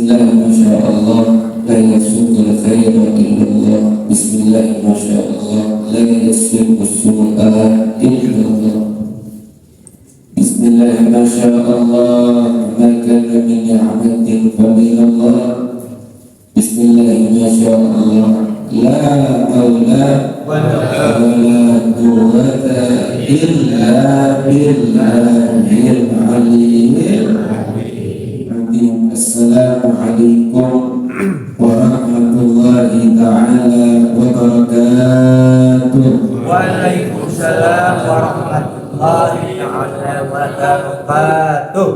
Bismillah, Masya Allah, la yasudul khairu illallah. Bismillah, Masya Allah, la yasudul su'a illallah. Bismillah, Masya Allah, ma kana min ni'matin fa min Allah. Bismillah, Masya Allah, la hawla wa la quwwata illa billahil aliyyil azim. Assalamualaikum warahmatullahi ta'ala wabarakatuh. Waalaikumsalam warahmatullahi ta'ala wabarakatuh.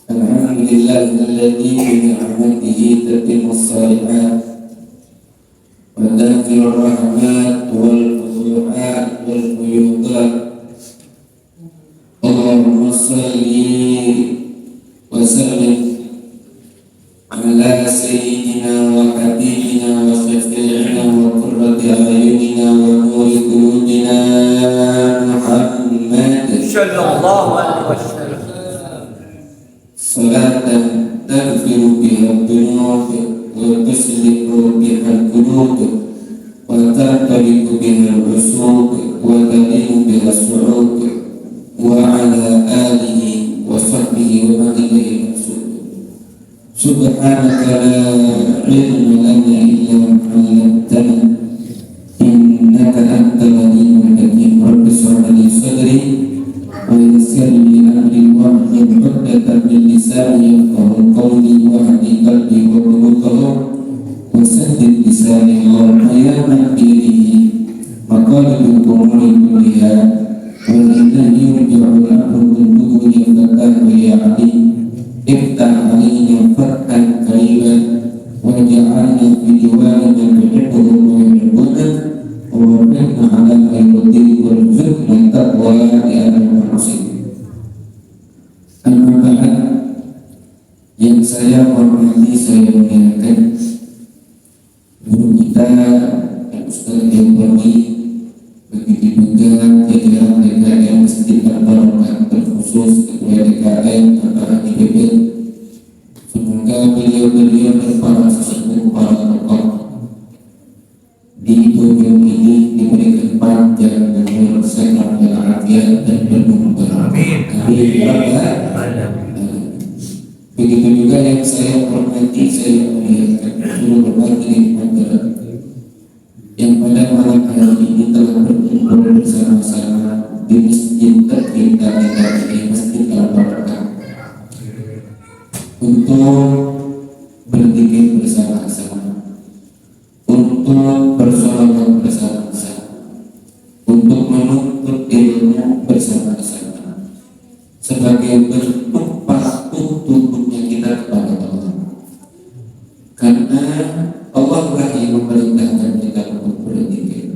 Alhamdulillahilladzi bi ni'matihi tatimmu shalihat wa dzakirur rahmat wal futuhat wal fuyudat. Allahumma salli wa sallim ala sayyidina wa habibina wa syafi'ina wa qurrati a'yunina wa nuri qulubina Muhammad Sallallahu alaihi wasallam. salatan taghfiru biha ad-dunub wa tuslihu biha al-qulub wa tartaliqu biha al-usub wa taliqu biha as-su'ub wa ala alihi wa sahbihi wa man ilayhi mansub. Subhanaka la ilma lana illa ma 'allamtana innaka antal alimul hakim. Rabbi shrah li sadri wa yassir li amri wahlul 'uqdatam min lisani yafqahu qawli wa hdi qalbi wa qulubahum wa saddid lisani Allahumma ya man bihi maqalidul umuri kulliha wa ilayhi yurja'ul amru kulluhu fatah ya alim. Iftah alaina fathan qariban waj'alna fi diwani man yuhibbuhum wa yuhibbuna wa rabbina ala al-huda wal fitnah taqwa ya al-muhsin. Amma ba'd, yang saya hormati, saya muliakan guru kita Ustaz Yobani, begitu juga jajaran DKM Masjid Al-Barokah, terkhusus Ketua DKM Bapak IPB. Semoga beliau-beliau dan para sesepuh, para tokoh di dunia ini diberikan panjang umur, sehat walafiat dan berumur Amin. Begitu juga yang saya hormati, saya muliakan seluruh hadirin hadirat yang pada malam hari ini telah berkumpul bersama-sama di masjid tercinta kita ini, Masjid Al-Barokah, untuk berzikir bersama-sama, untuk bersolawat bersama-sama, untuk menuntut ilmu bersama-sama, sebagai bentuk patuh tunduknya kita kepada Allah. Karena Allah lah yang memerintahkan kita untuk berzikir,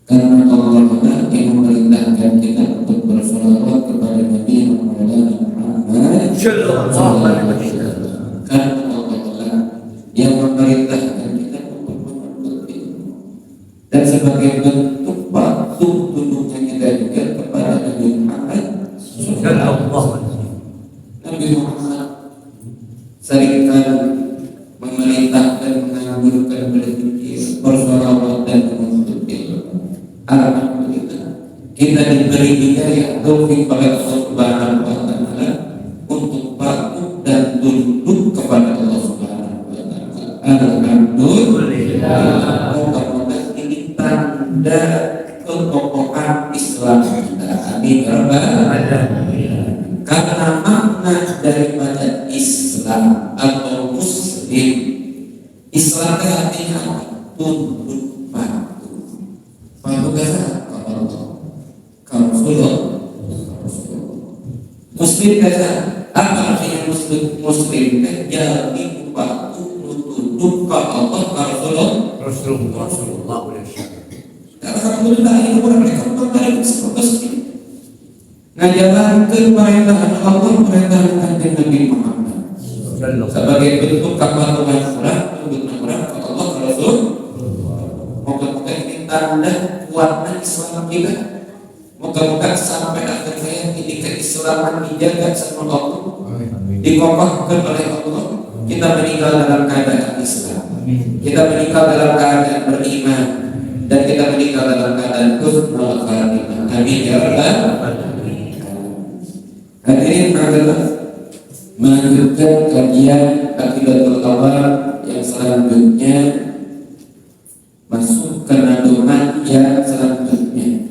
karena Allah lah yang memerintahkan kita untuk bersolawat kepada Nabi Muhammad Sallallahu alaihi wasallam. karena Allah lah yang memerintahkan kita untuk menuntut ilmu, dan sebagai bentuk patuh tunduknya kita juga kepada Nabi Muhammad Sallallahu alaihi wasallam. Nabi Muhammad seringkali memerintahkan, menganjurkan berzikir, bersolawat dan menuntut ilmu. Alhamdulillah, kita diberi hidayah taufik oleh Allah Subhanahu wa taala untuk patuh dan tunduk kepada Allah Subhanahu wa taala. Alhamdulillah. Mudah-mudahan ini tanda kekokohan Islam kita. Amin ya rabbal alamin. Karena makna daripada Islam atau Muslim, Islam itu artinya tunduk patuh. Patuh kepada Allah, kepada Rasulullah. Muslim kata apa artinya Muslim? Muslim jadi patuh tunduk kepada Allah, kepada Rasulullah. Sallallahu alaihi wasallam. Alhamdulillah, ini orang mereka dari Muslim ngajalankan perintah Allah, perintah Nabi Muhammad sebagai bentuk kepatuhan orang, bentuk orang ke Allah, ke Rasul. Moga-moga ini tanda kuatnya Islam kita, Moga-moga sampai akhir hayat ini keislaman dijaga sama Allah, dikokohkan oleh Allah. Kita meninggal dalam keadaan Islam, kita meninggal dalam keadaan beriman, dan kita meninggal dalam keadaan husnul khatimah. Amin ya rabbal alamin. Hadirin adalah melanjutkan kajian Aqidatul Awal yang selanjutnya, masuk ke nadoman yang selanjutnya.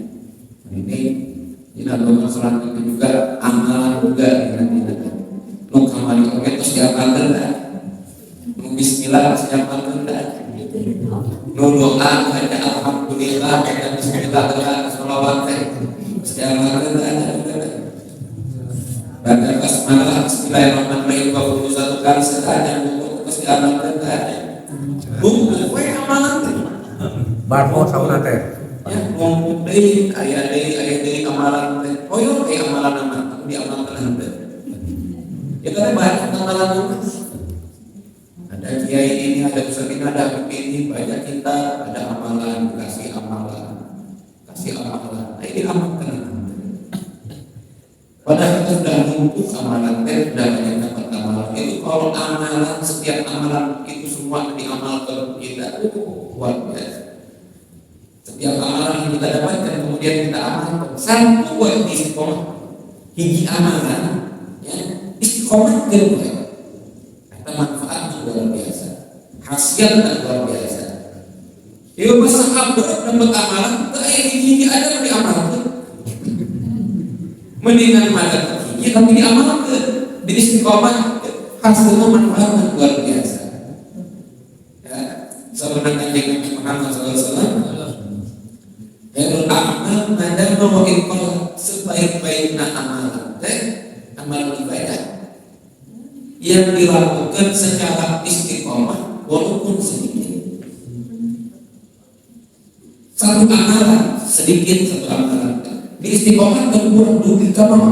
Ini nadoman selanjutnya juga amalan juga nanti. Lu kamari oke terus diamalkan dah. Lu bismillah terus diamalkan dah. Lu doa baca alhamdulillah baca bismillah terus sholawat terus diamalkan dah. Baca basmalah bismillahirrahmanirrahim 21 kali saja terus diamalkan dah. Buku amalan Barmo sauna teh. ya ngomong deui aya deui amalan teh. Oh yo amalan diamalkan teh. Ya kan banyak amalan. Ada kiai ini, ada ustaz ini, ada ini, banyak kita ada amalan, kasih amalan. Nah, ini amalkan. Padahal kita sudah numpuk amalan teh, sudah banyak dapat amalan. Itu kalau amalan, setiap amalan itu semua diamalkan kita, luar biasa. Setiap amalan yang kita dapatkan kemudian kita amalkan. Satu buat istiqomah, hiji amalan, ya istiqomah kedua. Kata manfaatnya luar biasa, hasilnya luar biasa. Dia bersahabat dapat amalan, tak hiji ada diamalkan. Mendingan makan hiji tapi diamalkan, di istiqomah hasilnya manfaatnya luar biasa. Ya, sebenarnya Nabi Muhammad SAW. Khairul a'mal nadamu wa iqal, sebaik-baiknya amalan amalan ibadah yang dilakukan secara istiqomah walaupun sedikit. Satu amalan sedikit, satu amalan di istiqomah berkurang dugi kamu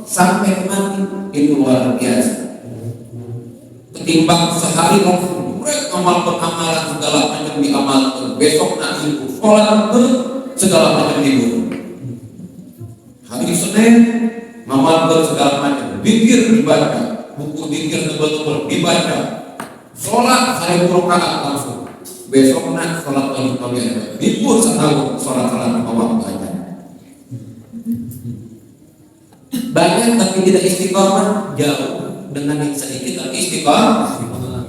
sampai mati, itu luar biasa. Ketimbang sehari langsung amalkan amalan segala macam diamalkan, besok nanti sholat segala macam libur. Hari Senin ngamalkan segala macam, zikir dibaca, buku zikir tebal-tebal dibaca, sholat 1000 rakaat langsung. Besok nak sholat lagi kalian, libur setahun sholat awal banyak. Banyak tapi tidak istiqomah, jauh dengan yang sedikit tapi istiqomah.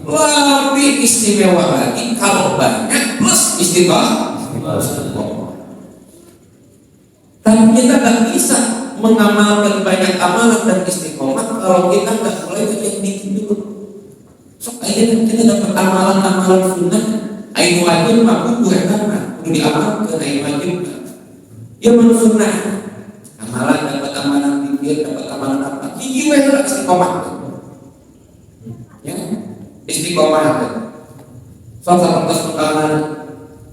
Lebih istimewa lagi kalau banyak plus istiqomah. Tapi kita nggak bisa mengamalkan banyak amalan dan istiqomah kalau kita nggak mulai dari yang dikit dulu. Soalnya kita dapat amalan-amalan sunnah, ainu wajib mah buku enak, udah diamalkan ainu wajib. Ya menurut sunnah, amalan dapat amalan dikit, dapat amalan apa? Gigi wajib istiqomah. Ya, istiqomah. Soal perkara,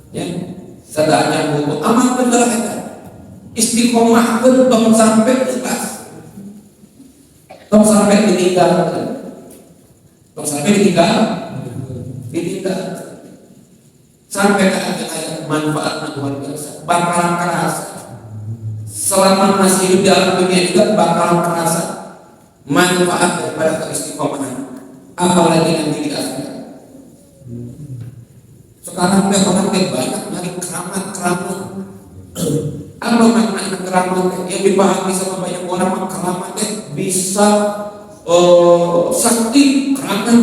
ya, sedangkan buku amalkan adalah itu. Istiqomah pun tong sampai ikhlas, tong sampai ditinggalkan, sampai ke akhir manfaatnya luar biasa, bakalan kerasa. Selama masih hidup dalam dunia juga bakalan kerasa manfaat daripada keistiqomahan, apalagi nanti di akhirat. Sekarang orang banyak nyari keramat. Apa makna keramat yang dipahami sama banyak orang? Keramat bisa sakti, keramat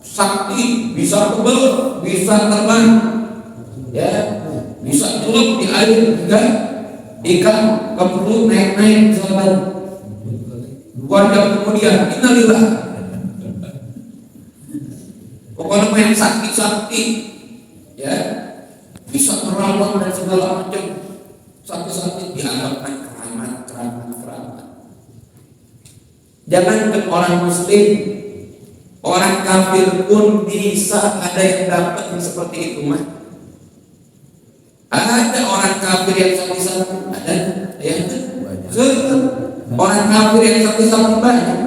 sakti, bisa tebal, bisa terbang, ya, bisa celup di air juga, ikan nggak perlu naik jalan. 2 jam kemudian innalillah, pokoknya main sakti, ya. Bisa merawat dan segala macam, sakit dianggapkan keramat. Jangan ke orang muslim, orang kafir pun bisa ada yang dapat yang seperti itu mah. Ada orang kafir yang sakit, ada yang orang kafir yang sakit banyak.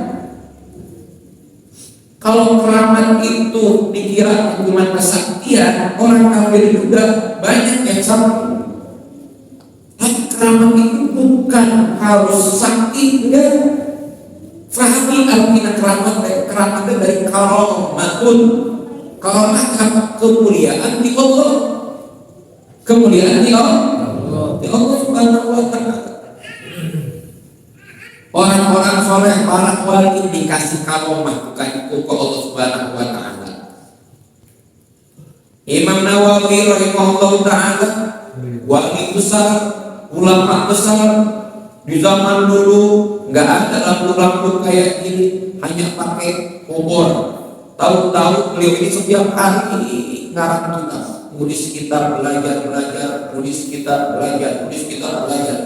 Kalau keramat itu dikira cuma kesaktian, orang kafir juga banyak yang sakti. bukan harus sakti, enggak. Fahami artinya keramat dari karomatun. Karomat apa? Kemuliaan di Allah. Kemuliaan di Allah. Di Allah Subhanahu wa Ta'ala. Orang-orang soleh, para wali dikasih karomah bukan itu ke Allah Subhanahu wa Ta'ala. Imam Nawawi rahimahullah ta'ala, wali besar, ulama besar di zaman dulu, nggak ada lampu-lampu kayak ini, hanya pakai obor. Tahu-tahu beliau ini setiap hari ngarang kitab, nulis kitab, belajar, nulis kitab, belajar.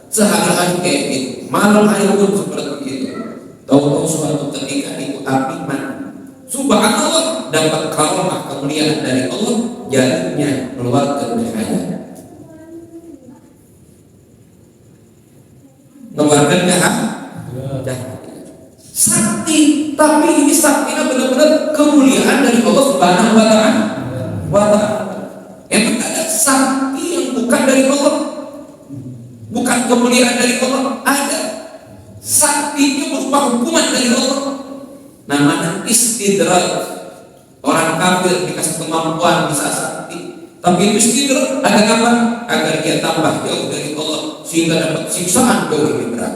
Sehari-hari kayak gitu, malam hari pun seperti itu. Tahu-tahu suatu ketika itu apiman, subhanallah, dapat karomah kemuliaan dari Allah, jadinya mengeluarkan cahaya. Mengeluarkan cahaya. Sakti, tapi ini saktinya benar-benar kemuliaan dari Allah Subhanahu wa Ta'ala. Emang ada sakti yang bukan dari Allah? Bukan kemuliaan dari Allah? Ada. Saktinya berupa hukuman dari Allah. Namanya istidraj. Orang kafir dikasih kemampuan bisa sakti, tapi itu istidraj agar apa? Agar dia tambah jauh dari Allah, sehingga dapat siksaan jauh lebih berat.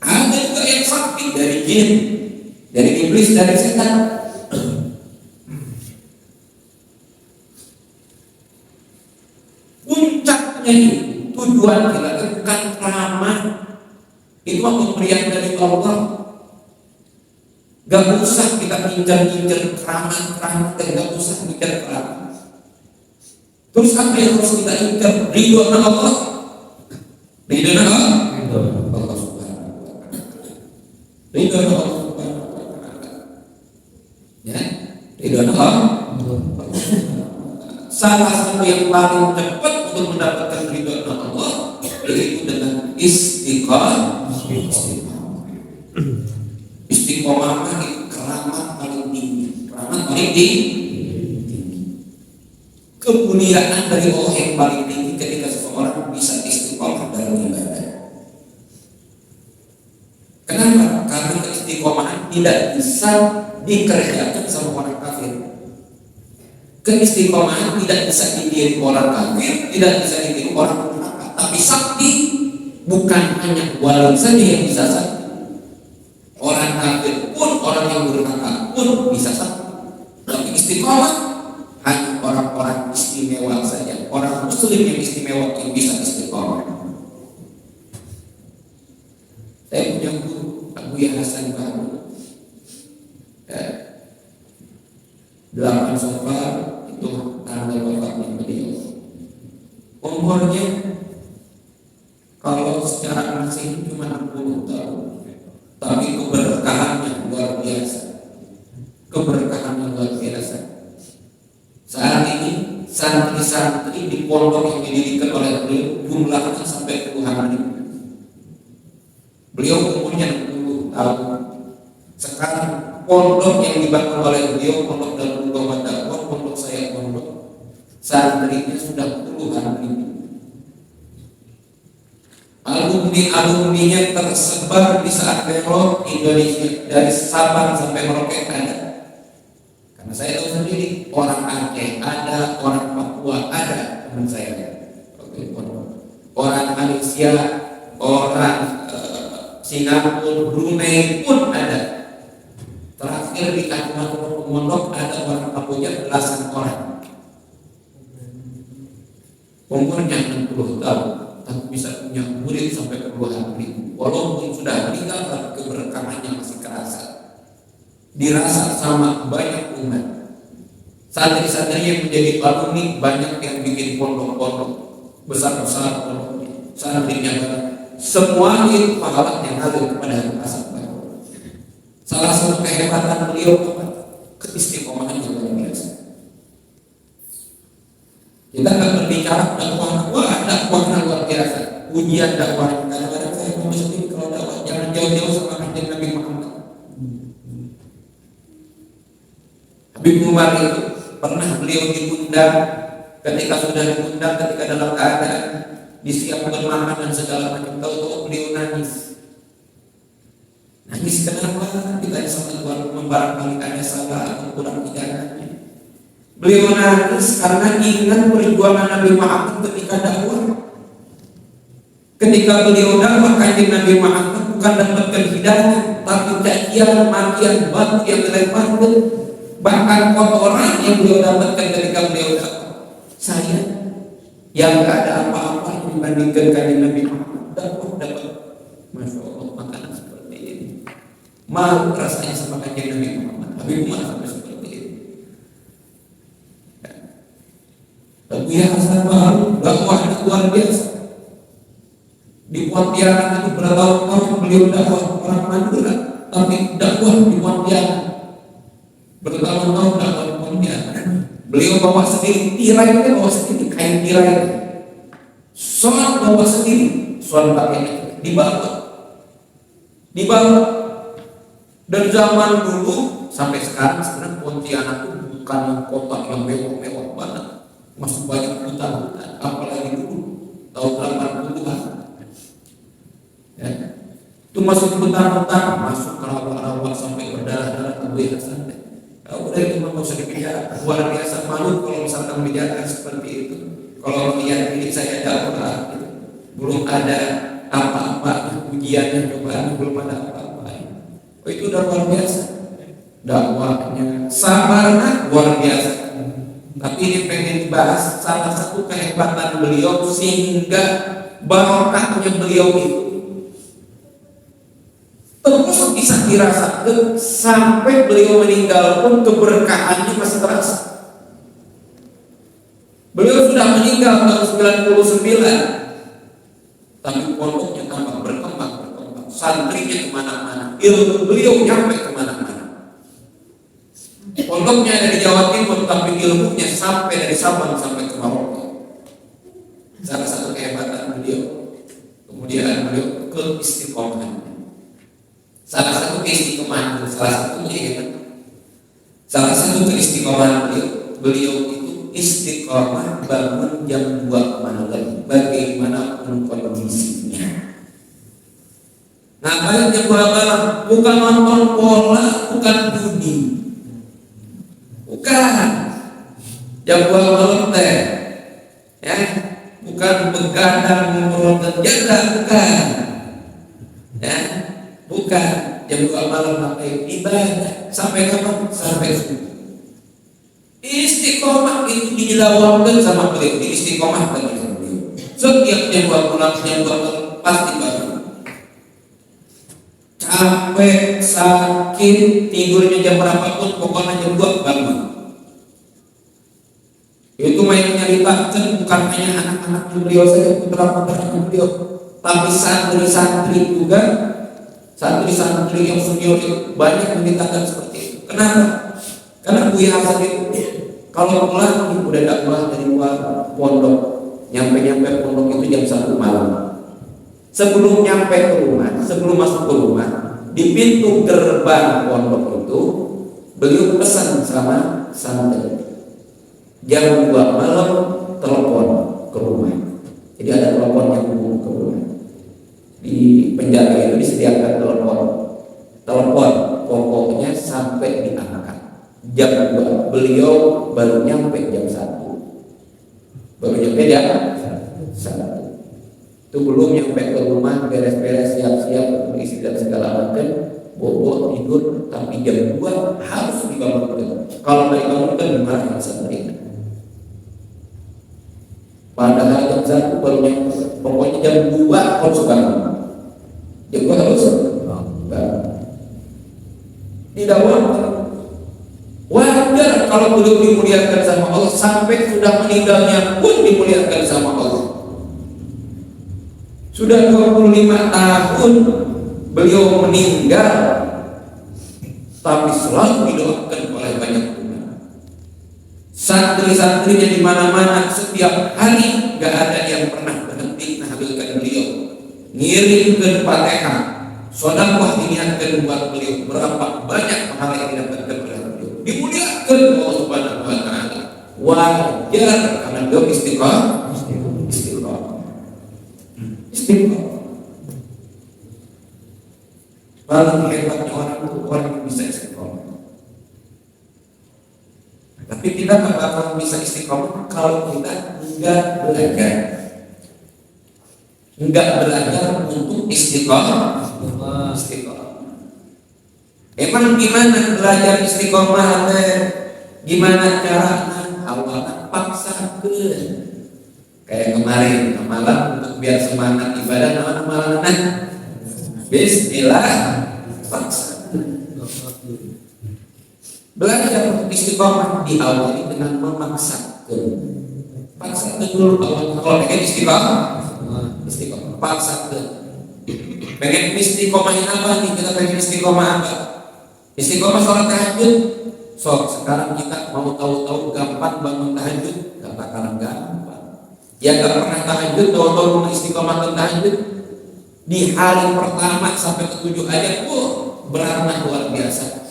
Ada juga yang sakti dari jin, dari iblis, dari setan. Puncaknya itu tujuan kita bukan keramat, itu pemberian dari Allah. Gak usah kita injar-injar keramat, gak usah injar keramat. Terus apa yang harus kita injar? Ridho Allah. Ridho Allah. Allah Subhanahu wa Ta'ala. Ridho Allah Subhanahu wa Ta'ala. Ya, ridho Allah. Salah satu yang paling cepat untuk mendapatkan ridho Allah yaitu dengan istiqamah. Istiqomah itu keramat paling tinggi. Kemuliaan dari Allah yang paling tinggi ketika seseorang bisa istiqomah dalam ibadah. Kenapa? Karena keistiqomahan tidak bisa dikerjakan sama orang kafir. Keistiqomahan tidak bisa ditiru orang kafir, tidak bisa ditiru orang munafik. Tapi sakti bukan hanya wali saja yang bisa sakti. Orang kafir pun, orang yang durhaka pun bisa sakti. Tapi istiqomah hanya orang-orang istimewa saja. Orang muslim yang istimewa yang bisa istiqomah. Saya punya guru Abu Hasan Baru. 8 Safar itu tanggal wafatnya beliau. Umurnya kalau secara masih cuma 60 tahun. Tapi keberkahannya luar biasa. Saat ini santri-santri di pondok yang didirikan oleh beliau jumlahnya sampai puluhan ribu. Beliau umurnya 60 tahun. Sekarang pondok yang dibangun oleh beliau, pondok Darul Dakwah, pondok saya pondok, santrinya sudah puluhan ribu. Alumni-alumninya tersebar di saat Merauke Indonesia, dari Sabang sampai Merauke ada. Karena saya tahu sendiri, orang Aceh ada, orang Papua ada, teman saya. Orang Malaysia, orang Singapura, Brunei pun ada. Terakhir di Kalimantan Pondok ada orang Papua belasan orang. Umurnya 60 tahun. Tapi bisa punya murid sampai puluhan ribu. Walaupun sudah meninggal, tapi keberkahannya masih kerasa. Dirasa sama banyak umat. Santri-santri yang menjadi alumni banyak yang bikin pondok-pondok besar-besar pondok. Santrinya semua itu pahala yang ngalir kepada asal. Salah satu kehebatan beliau keistiqomahan yang luar biasa. Kita nggak berbicara dakwah luar biasa, ujian dakwah. Kadang-kadang saya mau sendiri kalau dakwah jangan jauh-jauh sama kanjeng Nabi Muhammad. Habib Umar itu pernah beliau diundang, ketika sudah diundang ketika dalam keadaan disiapkan makan dan segala macam. Tahu-tahu beliau nangis. Nangis kenapa? Ditanya sama Tuhan, barangkali ada salah atau kurang hidayahnya. Beliau nangis karena ingat perjuangan Nabi Muhammad ketika dakwah. Ketika beliau dakwah, kanjeng Nabi Muhammad bukan dapatkan hidayah, tapi cacian, makian, batu yang dilemparkan, bahkan kotoran yang beliau dapatkan ketika beliau dakwah. Saya yang gak ada apa-apa dibandingkan kanjeng Nabi Muhammad dapat, masya Allah, makanan seperti ini. Malu rasanya sama kanjeng Nabi Muhammad, tapi malah sampai seperti ini. Tapi ya asal malu, dakwahnya luar biasa. Di Pontianak itu bertahun-tahun beliau dakwah orang Madura, tapi dakwah di Pontianak bertahun-tahun dakwah di Pontianak. Beliau bawa sendiri tirai, bawa sendiri kain tirai. Sholat bawa sendiri, sholat pakai dibawa. Dan zaman dulu sampai sekarang sebenarnya Pontianak itu bukan kota yang mewah-mewah banget, masih banyak hutan-hutan, apalagi dulu tahun 80-an. Ya. Itu masuk hutan-hutan, masuk ke rawa-rawa sampai berdarah-darah tubuh sampai. Udah itu nggak usah dipijak. Luar biasa malu kalau misalkan bicara seperti itu. Kalau lihat ini saya dakwah, gitu. Belum ada apa-apa ujiannya, cobaan belum ada apa-apa. Oh, itu udah luar biasa. Dakwahnya, sabarnya luar biasa. Tapi ini pengen dibahas salah satu kehebatan beliau sehingga barokahnya beliau itu terus bisa dirasakan sampai beliau meninggal pun keberkahannya masih terasa. Beliau sudah meninggal tahun 99, tapi pondoknya tambah berkembang, santrinya kemana-mana, ilmu beliau nyampe kemana-mana. Pondoknya ada di Jawa Timur, tapi ilmunya sampai dari Sabang sampai ke Maroko. Salah satu kehebatan beliau. Kemudian beliau keistiqomahan. Salah satu keistiqomahan beliau itu istiqomah bangun jam 2 malam bagaimanapun kondisinya. Ngapain jam 2 malam? Bukan nonton bola, bukan judi, bukan jam 2 malam teh, ya, bukan begadang menurunkan janda, bukan, ya. Bukan jam 2 malam pakai ibadah sampai kapan? Sampai subuh. Istiqomah itu dilawankan sama beliau, istiqomah dengan beliau. Setiap jam 2 malam pasti bangun. Capek, sakit, tidurnya jam berapapun, pokoknya jam 2 bangun. Itu main nyaritakan bukan hanya anak-anak beliau saja, putra-putra beliau, tapi santri-santri juga. Santri-santri yang senior itu banyak menceritakan seperti itu. Kenapa? Karena Buya Hasan itu kalau pulang udah dakwah dari luar pondok, nyampe pondok itu jam 1 malam. Sebelum nyampe ke rumah, sebelum masuk ke rumah, di pintu gerbang pondok itu beliau pesan sama santri, jam 2 malam telepon ke rumah. Jadi ada telepon yang hubung ke rumah. Di penjaga itu disediakan telepon pokoknya sampai diangkat jam 2. Beliau baru nyampe jam 1, baru nyampe jam 1. Itu belum nyampe ke rumah, beres-beres, siap-siap isi dan segala macam, bobo tidur, tapi jam 2 harus dibangunkan. Kalau dari bangunkan gimana santri? Padahal jam 1 baru nyampe, pokoknya jam 2 harus bangun. Jam 2 harus tidak wajar kalau beliau dimuliakan sama Allah, sampai sudah meninggalnya pun dimuliakan sama Allah. Sudah 25 tahun beliau meninggal, tapi selalu didoakan oleh banyak umat. Santri-santrinya di mana-mana setiap hari, gak ada yang pernah berhenti menghadirkan beliau, ngirimkan Fatihah, sedekah diniatkan buat beliau. Berapa banyak pahala yang didapatkan oleh beliau, dimuliakan Allah Subhanahu wa taala. Wajar karena beliau istiqomah. Paling hebatnya orang itu orang yang bisa istiqomah. Tapi kita nggak bakal bisa istiqomah kalau kita nggak belajar untuk istiqomah. Emang gimana belajar istiqomah? Gimana caranya? Awalnya paksakan. Kayak kemarin malam untuk biar semangat ibadah malam Bismillah paksa. Belajar untuk istiqomah diawali dengan memaksakan. Paksakan dulu awal. Kalau pengen istiqomah paksakan. Pengen istiqomahin apa nih? Kita pengen istiqomah apa? Istiqomah sholat tahajud. So sekarang kita mau tahu-tahu gampang bangun tahajud, gak bakalan gampang. Ya gak pernah tahajud, tahu-tahu mau istiqomah tahajud di hari pertama sampai ke 7 aja, beratnya luar biasa.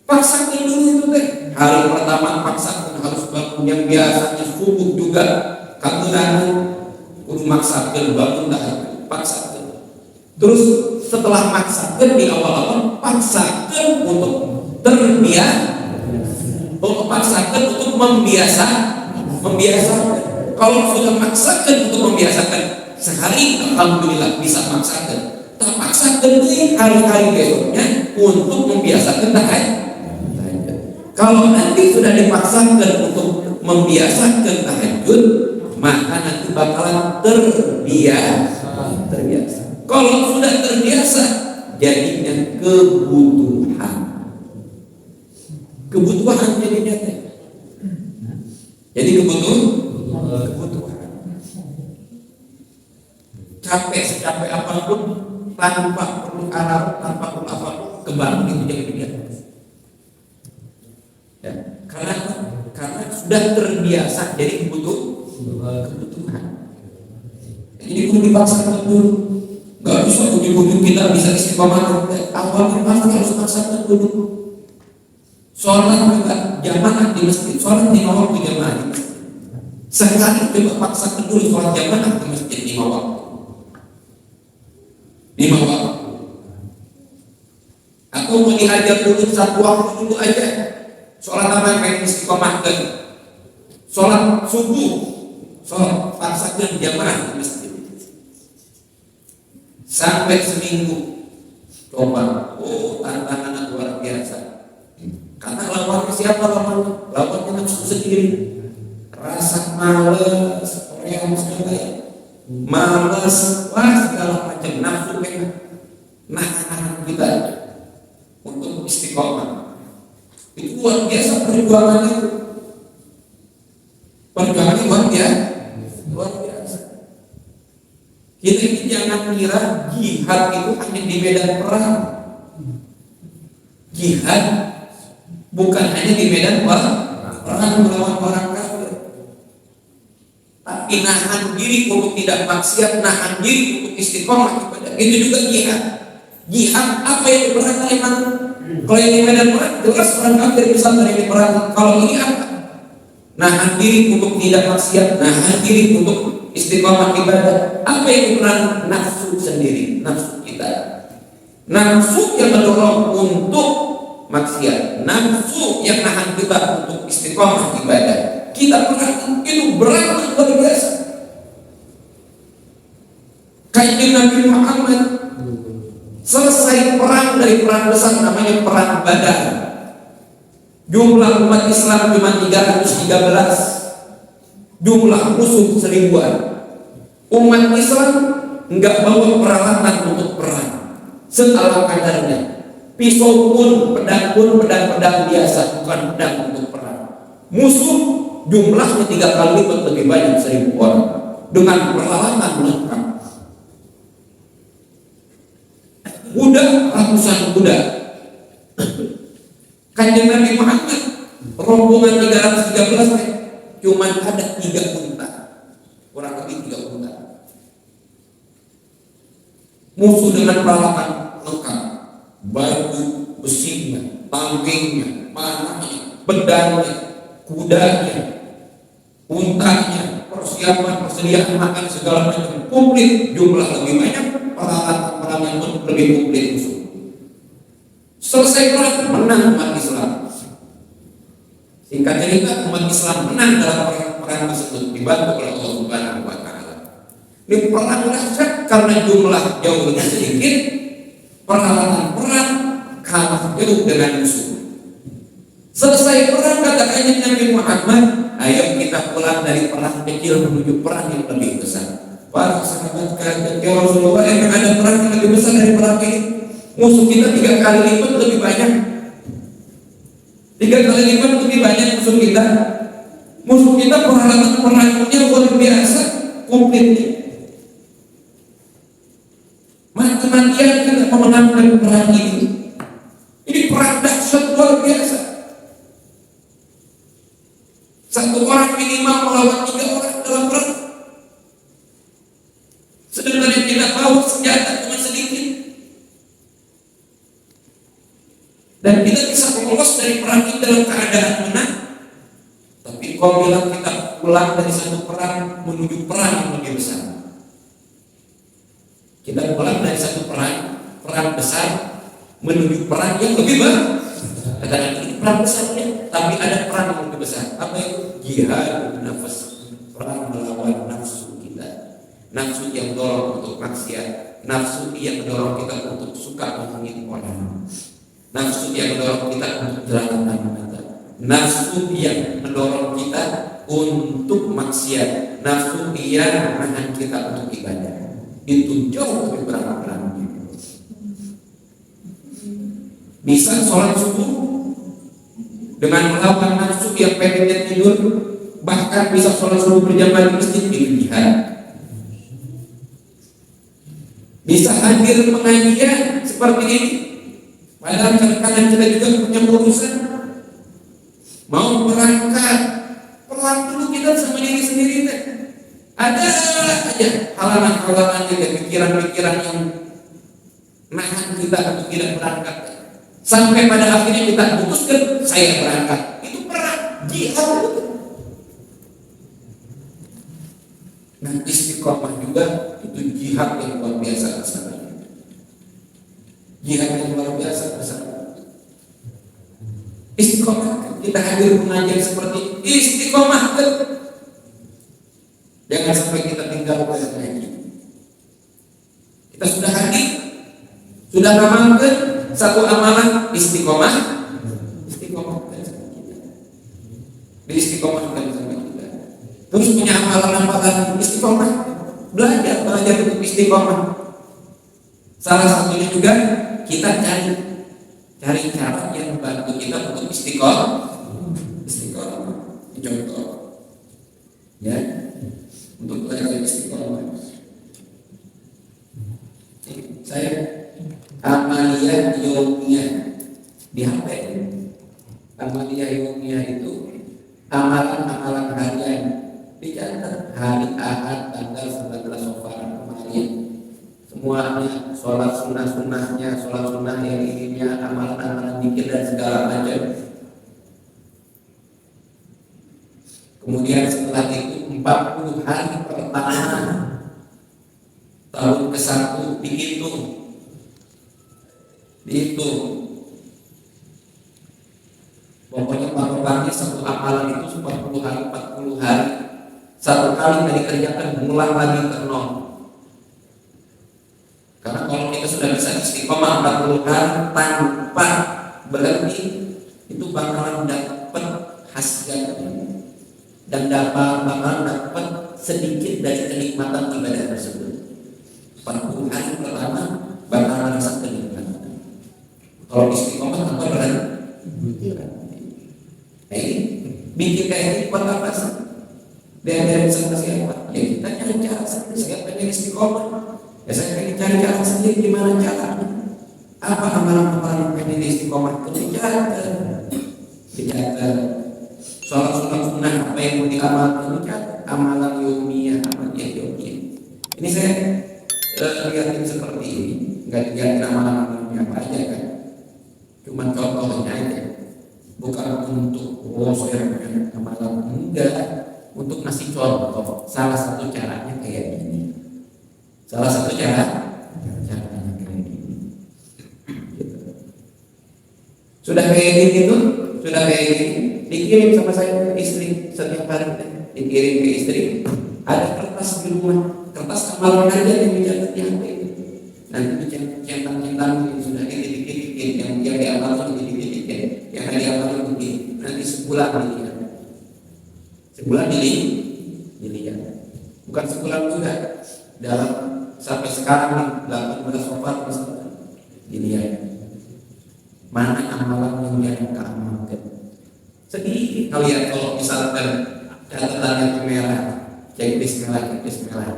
Paksakan dulu itu teh. Hari pertama paksakan harus bangun yang biasanya subuh juga kamu kudu maksakan bangun tahajud, paksakan. Terus setelah maksakan di awal-awal paksakan untuk paksakan untuk membiasakan. Kalau sudah maksakan untuk membiasakan sehari, alhamdulillah bisa maksakan. Tak paksakan nih hari-hari besoknya untuk membiasakan tahajud. Kalau nanti sudah dipaksakan untuk membiasakan tahajud, maka nanti bakalan terbiasa. Kalau sudah terbiasa, jadinya kebutuhan jadinya. Jadi kebutuhan. Capek secapek apapun, tanpa perlu alat, tanpa perlu apapun, kebangun itu jadi kebiasaan. Ya, karena sudah terbiasa jadi kebutuhan. Jadi perlu dipaksakan dulu. Gak bisa ujuk-ujuk kita bisa istiqomah. Awalnya pasti harus paksakan dulu. Sholat juga jamaah di masjid, sholat 5 waktu jamaah di masjid. Sehari coba paksakan dulu sholat jamaah di masjid 5 waktu. 5 waktu. Atau mau diajar dulu 1 waktu dulu aja. Sholat apa yang pengen istiqomahkan? Sholat subuh, sholat paksakan jamaah di masjid. Sampai seminggu coba, tantangan luar biasa. Karena lawannya siapa lawannya? Lawannya nafsu sendiri. Rasa malas, malas, segala macam nafsu pengen nahan kita untuk istiqomah. Itu luar biasa perjuangan itu. Perjuangan luar biasa. Kita ini jangan kira jihad itu hanya di medan perang. Jihad bukan hanya di medan perang melawan orang kafir, tapi nahan diri untuk tidak maksiat, nahan diri untuk istiqomah ibadah. Itu juga jihad. Jihad apa yang diperang memang? Kalau yang di medan perang jelas orang kafir bisa terjadi perang. Kalau ini apa? Nahan diri untuk tidak maksiat, nahan diri untuk istiqomah ibadah. Apa yang diperang? Nafsu sendiri, nafsu kita. Nafsu yang mendorong untuk maksiat, nafsu yang nahan kita untuk istiqomah ibadah. Kita perang itu berat luar biasa. Kayak Nabi Muhammad selesai perang dari perang besar namanya perang Badar. Jumlah umat Islam cuma 313, jumlah musuh 1000-an. Umat Islam enggak bawa peralatan untuk perang, seala kadarnya. Pisau pun, pedang biasa, bukan pedang untuk perang. Musuh jumlahnya 3 kali lipat lebih banyak, 1000 orang dengan peralatan lengkap. Kuda, ratusan kuda. Kanjeng Nabi Muhammad rombongan 313 cuman ada 3 unta, kurang lebih 3 unta. Musuh dengan peralatan lengkap, baju besinya, tangkingnya, panahnya, pedangnya, kudanya, untanya, persiapan persediaan makan segala macam komplit. Jumlah lebih banyak, peralatan Islamnya pun lebih komplit musuh. Selesai perang, menang umat Islam. Singkat cerita, umat Islam menang dalam perang tersebut, dibantu oleh Allah Subhanahu wa Ta'ala. Ini perang dahsyat karena jumlah jauh lebih sedikit, peralatan perang kalah jauh dengan musuh. Selesai perang, katakannya Nabi Muhammad, ayo kita pulang dari perang kecil menuju perang yang lebih besar. Para sahabat kata, ya Rasulullah, emang ada perang yang lebih besar dari perang ini? Musuh kita 3 kali lipat lebih banyak. 3 kali lipat lebih banyak musuh kita. Musuh kita peralatan perangnya luar biasa, komplit. Mati-matian kita memenangkan perang ini. Ini perang dahsyat luar biasa. 1 orang minimal melawan 3 orang dalam perang. Sedangkan yang kita bawa senjata cuma sedikit. Dan kita bisa lolos dari perang ini dalam keadaan menang. Tapi kau bilang kita pulang dari satu perang menuju perang yang lebih besar. Kita pulang dari satu perang besar menuju perang yang lebih besar. Katakan ini perang besarnya, tapi ada perang yang lebih besar. Apa itu? Jihad nafas, perang melawan nafsu kita. Nafsu yang mendorong untuk maksiat, nafsu yang mendorong kita untuk suka menghakimi orang, nafsu yang mendorong kita untuk jalan mata, nafsu yang mendorong kita untuk maksiat, nafsu yang menahan kita untuk ibadah. Itu jauh lebih berat. Bisa sholat subuh dengan melawan nafsu yang pengennya tidur, bahkan bisa sholat subuh berjamaah di masjid, itu jihad. Bisa hadir pengajian seperti ini, padahal kadang-kadang kita juga punya urusan. Mau berangkat, pelan dulu kita sama diri sendiri deh. Ada aja halangan-halangan juga, pikiran-pikiran yang nahan kita untuk tidak berangkat. Sampai pada akhirnya kita putuskan saya berangkat. Itu perang jihad. Nah, istiqomah juga itu jihad yang luar biasa besar. Jihad yang luar biasa besar. Istiqomah, kita hadir pengajian seperti istiqomah. Jangan sampai kita tinggal pada pengajian. Kita sudah hadir, sudah ngamalkan satu amalan istiqomah, istiqomahkan sama kita. Terus punya amalan-amalan istiqomah, belajar untuk istiqomah. Salah satunya juga kita cari cara yang membantu kita untuk istiqomah. Contoh, ya, untuk belajar istiqomah. Saya amaliyah yomiyah di HP. Amaliyah yomiyah itu amalan-amalan harian. Dicatat hari Ahad tanggal 19 Safar kemarin. Semuanya sholat sunnah-sunnahnya, sholat sunnah yang ininya, amalan-amalan zikir dan segala macam. Kemudian setelah itu 40 hari pertama tahun ke-1 dihitung. Pokoknya patokannya satu amalan itu 40 hari. Satu kali tidak dikerjakan, mengulang lagi ke 0. Karena kalau kita sudah bisa istiqomah 40 hari tanpa berhenti, itu bakalan dapat hasil dan bakalan dapat sedikit dari kenikmatan ibadah tersebut. 40 hari pertama bakalan rasa kenikmatan. Kalau istiqomah tanpa berhenti, bikin kayak ini buat apa sih? Dari sama siapa? Ya kita cari cara sendiri. Saya pengen istiqomah, ya saya pengen cari cara sendiri. Gimana caranya? Apa amalan-amalan pengen istiqomah? Dicatat. Sholat sunnah apa yang mau diamalkan? Dicatat. Amalan yomiyah, amaliyah yomiyah. Ini saya lihatin seperti ini. Nggak diganti amalan-amalannya apa aja kan? Cuma contohnya aja. Bukan untuk saya pengen amalan, enggak. Untuk ngasih contoh, salah satu caranya kayak gini. Salah satu caranya kayak Sudah kayak gini tuh, sudah kayak gini, dikirim sama saya ke istri setiap hari, dikirim ke istri. Ada kertas di rumah, kertas amalan aja yang dicatat di HP. Nanti centang-centang sudah dikit-dikit, yang diamalkan dikit-dikit, yang diamalkan dikit. Nanti sebulan dilihat, sebulan dilihat, bukan sebulan juga. Dalam sampai sekarang 18 Oktober dilihat mana amalan yang dia amalkan. Sedikit kalian kalau misalkan catatannya merah, checklist merah.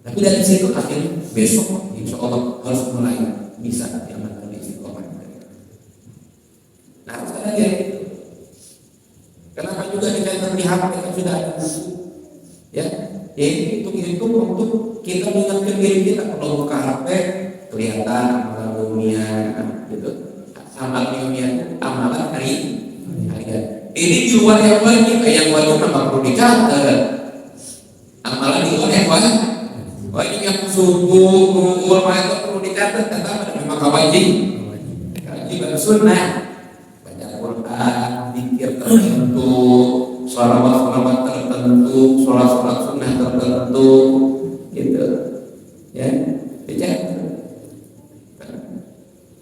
Tapi dari situ akhirnya besok insya Allah harus mulai bisa diamalkan istiqomah. Nah sekarang ya itu. Kenapa juga dicatat di HP kan sudah ada buku, ya? Jadi untuk kita mengingatkan diri kita. Kalau buka HP kelihatan amalan dunia, gitu. Amalan dunia, amalan hari. Ini di luar yang wajib memang perlu dicatat. Amalan di luar yang wajib yang subuh, mengukur, itu perlu dicatat. Kata memang wajib. Kewajiban sunnah, baca Quran, zikir tertentu, sholawat tertentu, sholat sunnah tertentu, gitu. Ya, dicatat.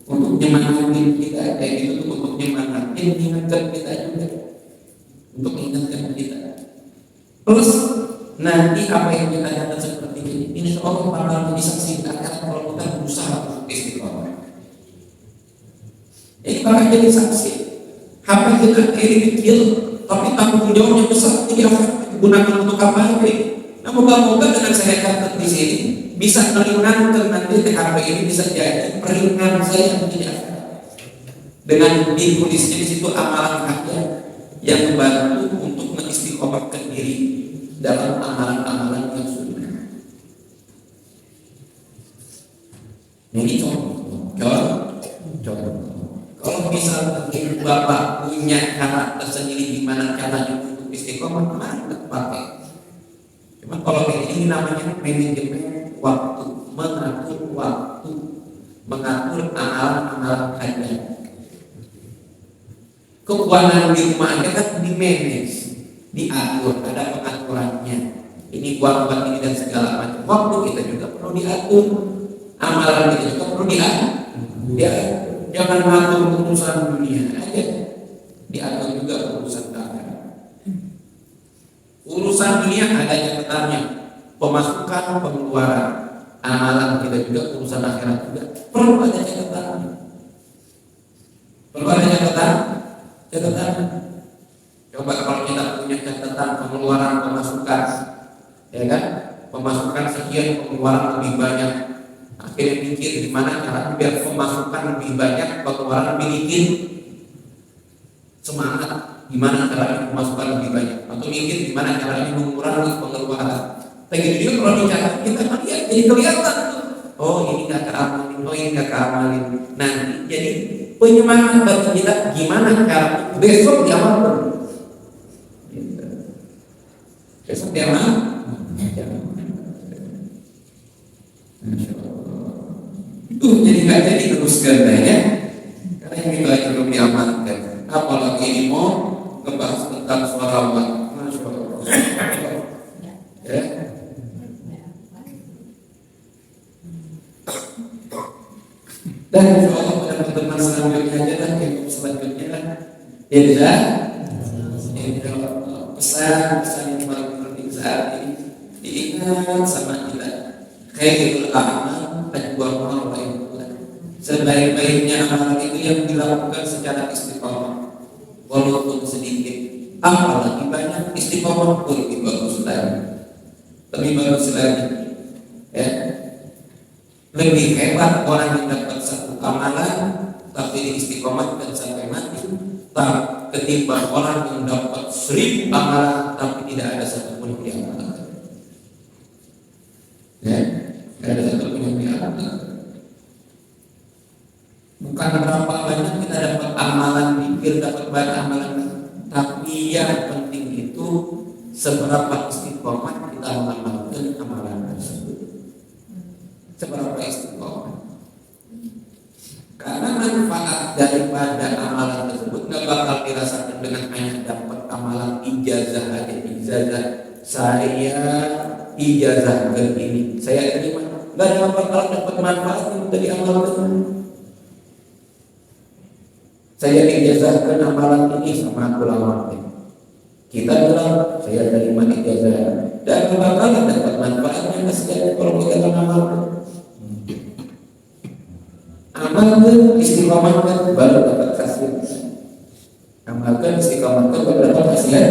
Untuk nyemangatin kita kayak gitu tuh, untuk nyemangatin, ingatkan kita juga, untuk ingatkan kita. Terus nanti apa yang kita catat seperti ini, insya Allah bakal disaksikan kalau kita berusaha untuk istiqomah. Ini bakal jadi saksi. HP kita ini kecil, tapi tanggung jawabnya besar. Jadi apa gunakan untuk apa ini? Nah, moga-moga dengan saya catat di sini bisa meringankan nanti di HP ini, bisa jadi peringan saya menjadi akhirat. Dengan ditulisnya di situ amalan hajat yang membantu untuk mengistiqomahkan diri dalam amalan-amalan yang sunnah. Ini contoh. Kalau misalnya Bapak punya cara tersendiri gimana caranya untuk istiqomah, mantap pakai. Cuma kalau ini namanya manajemen waktu, mengatur amalan hajat. Keuangan di rumah aja kan di manage, diatur, ada pengaturannya. Ini uang buat ini dan segala macam. Waktu kita juga perlu diatur, amalan kita juga perlu diatur. Jangan mengatur urusan dunia aja, diatur juga urusan akhirat. Urusan dunia ada catatannya, pemasukan, pengeluaran, amalan kita juga, urusan akhirat juga perlu ada catatannya. Perlu ada catatan. Coba kalau kita punya catatan pengeluaran, pemasukan, ya kan? Pemasukan sekian, pengeluaran lebih banyak. Akhirnya mikir gimana cara biar pemasukan lebih banyak, pengeluaran lebih dikit. Semangat gimana caranya pemasukan lebih banyak, atau mikir gimana caranya mengurangi pengeluaran. Begitu juga kalau dicatat kita lihat jadi kelihatan tuh. Oh ini nggak keamalin, oh ini nggak keamalin. Nanti jadi penyemangat bagi kita gimana cara besok diamalkan. Besok diamalkan. Jadi nggak jadi teruskan ya, karena yang itu aja belum diamalkan. Apalagi ini mau ngebahas tentang sholawat, Masya Allah. Ya. Dan insya Allah pada pertemuan selanjutnya aja dan selanjutnya kan ya bisa pesan yang paling penting saat ini diingat sama kita. Khairul a'mal ajwamuha wa ikhlas. Sebaik-baiknya amalan itu yang dilakukan secara istiqomah, walaupun sedikit. Apalagi banyak, istiqomah pun lebih bagus lagi. Ya. Lebih hebat orang yang dapat satu amalan tapi istiqomah dan sampai mati, ketimbang orang yang dapat 1000 amalan tapi tidak ada satupun yang diamalkan. Ya. Tidak ada satupun yang diamalkan. Bukan berapa banyak kita dapat amalan pikir, dapat banyak amalan, tapi yang penting itu seberapa istiqomah kita mengamalkan amalan tersebut. Seberapa istiqomah. Karena manfaat daripada amalan tersebut nggak bakal dirasakan dengan hanya dapat amalan ijazah aja. Ijazah saya, ijazah ke ini saya terima, nggak ada bakal dapat manfaat dari amalan tersebut. Saya ijazahkan amalan ini sama ulama. Kita bilang saya terima ijazah dan bakal dapat manfaatnya masih kalau kita amalkan. Amalkan, istiqomahkan, baru dapat hasil. Amalkan, istiqomahkan, baru dapat hasil.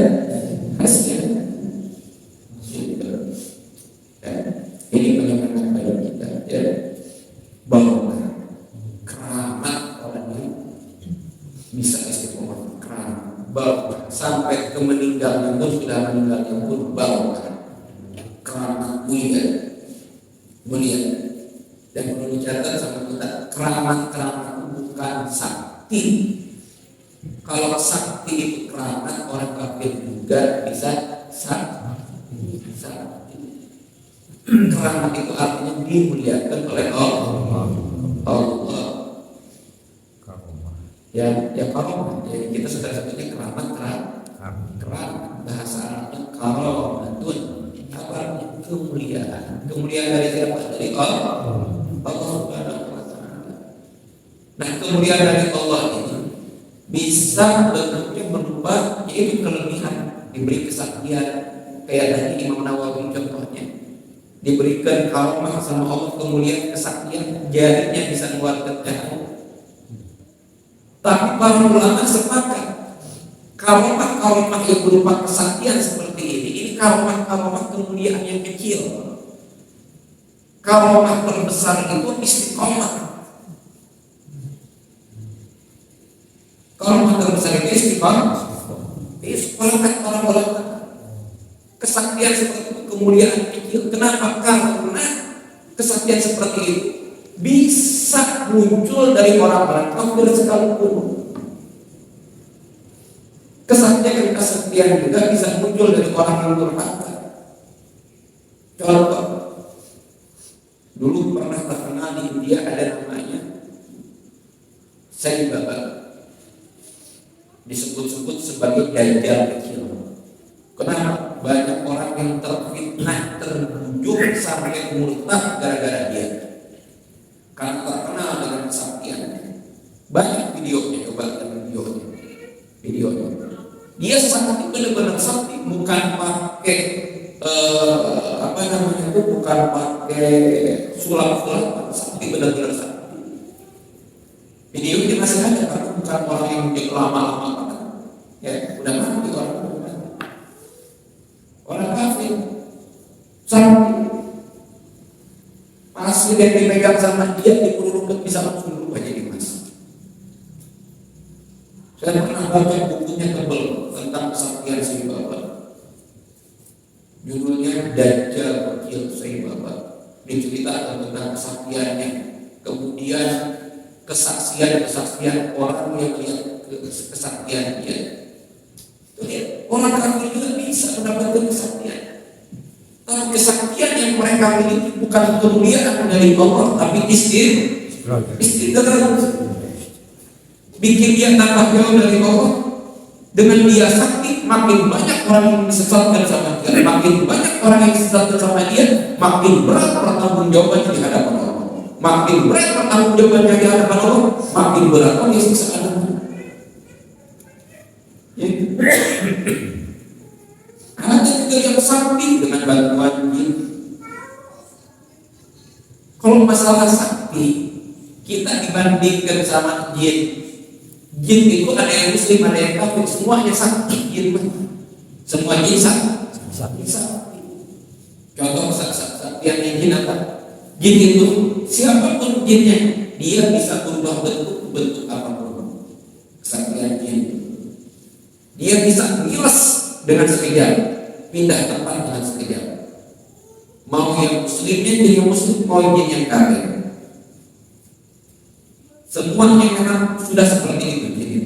Ini penyemangat bagi kita, ya. Bahwa keramat orang ini bisa istiqomah, keramat, bahwa sampai ke meninggalnya pun sudah meninggalnya pun bahwa keramat mulia. Dan perlu dicatat sama kita, keramat bukan sakti. Kalau sakti itu keramat, orang kafir juga bisa sakti. Keramat itu artinya dimuliakan oleh Allah. Ya karomah. Jadi kita sudah sebutnya keramat. Bahasa Arabnya karomatun. Apa artinya? Kemuliaan. Kemuliaan dari siapa? Dari Allah Subhanahu wa Ta'ala. Nah, kemuliaan dari Allah ini bisa bentuknya berubah, yaitu kelebihan, diberi kesaktian, kayak tadi Imam Nawawi contohnya, diberikan karomah sama Allah, kemuliaan, kesaktian, jarinya bisa mengeluarkan cahaya. Tapi para ulama sepakat karomah yang berupa kesaktian seperti ini karomah kemuliaan yang kecil. Karomah terbesar itu istiqomah. Karomah terbesar itu istiqomah. Sepakat para ulama. Kesaktian seperti itu kemuliaan kecil. Kenapa? Karena kesaktian seperti itu bisa muncul dari orang-orang kafir sekalipun. Kesaktian juga bisa muncul dari orang yang durhaka. Contoh, dulu pernah terkenal di India ada namanya Sai Baba, disebut-sebut sebagai dajjal kecil. Kenapa? Banyak orang yang terfitnah, terbujuk sampai murtad gara-gara dia. Karena terkenal dengan kesaktiannya. Banyak videonya, coba lihat videonya. Dia sakti benar-benar sakti, bukan pakai bukan pakai sulap-sulap, sakti benar-benar sakti. Video ini masih ada karena bukan orang yang lama-lama banget. Ya, udah mati orang kafir sakti. Pasir yang dipegang sama dia diurut-urut bisa langsung berubah jadi emas. Saya pernah baca bukunya tebal tentang kesaktian Sai Baba. Judulnya Dajjal Kecil Sai Baba. Diceritakan tentang kesaktiannya. Kemudian kesaksian orang yang lihat kesaktian dia. Orang kafir juga bisa mendapatkan kesaktian. Tapi kesaktian yang mereka miliki bukan kemuliaan dari Allah, tapi istidraj. Bikin dia tambah jauh dari Allah. Dengan dia sakti, makin banyak orang yang disesatkan sama dia, makin banyak orang yang disesatkan sama dia, makin berat pertanggungjawabannya di hadapan Allah. Makin berat pertanggungjawabannya di hadapan Allah, makin berat orang yang siksa Allah. Ada juga yang sakti dengan bantuan jin. Kalau masalah sakti, kita dibandingkan sama jin. Jin itu ada yang muslim, ada yang kafir, semuanya sakti. Semua jin sakti. Contoh saktian jin apa? Jin itu siapapun jinnya, dia bisa berubah bentuk apapun. Kesaktian jin, dia bisa ngiles dengan sekejap, pindah tempat dengan sekejap. Mau yang muslimnya jadi muslim, mau yang kafir. Semuanya memang sudah seperti itu. Jadi